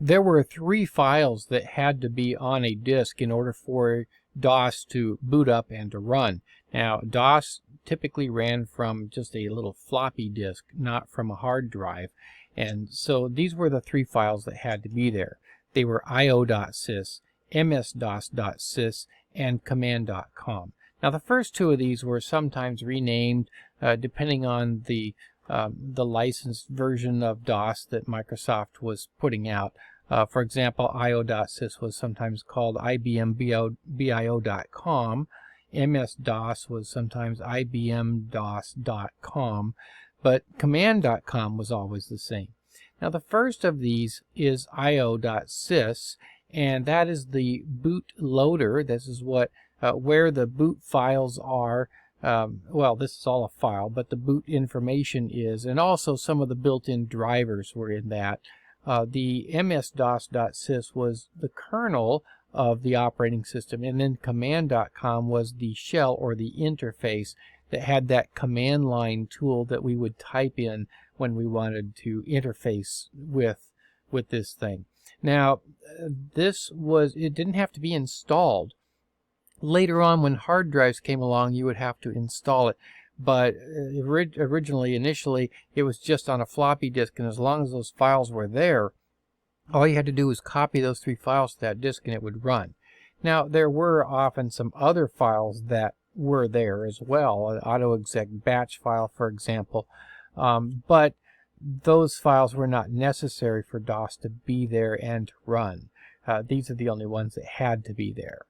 there were 3 files that had to be on a disk in order for DOS to boot up and to run. Now, DOS typically ran from just a little floppy disk, not from a hard drive. And so these were the 3 files that had to be there. They were IO.sys, MS-DOS.sys, and Command.com. Now, the first 2 of these were sometimes renamed depending on the licensed version of DOS that Microsoft was putting out. For example, IO.sys was sometimes called IBM BIO.com. MS-DOS was sometimes IBM-DOS.com, but Command.com was always the same. Now, the first of these is IO.sys, and that is the boot loader. This is what where the boot files are. Well, this is all a file, but the boot information is, and also some of the built-in drivers were in that. The MS-DOS.sys was the kernel of the operating system, and then Command.com was the shell or the interface that had that command line tool that we would type in when we wanted to interface with this thing. Now, it didn't have to be installed. Later on, when hard drives came along, you would have to install it. But initially, it was just on a floppy disk, and as long as those files were there, all you had to do was copy those 3 files to that disk and it would run. Now, there were often some other files that were there as well, an autoexec batch file, for example, but those files were not necessary for DOS to be there and to run. These are the only ones that had to be there.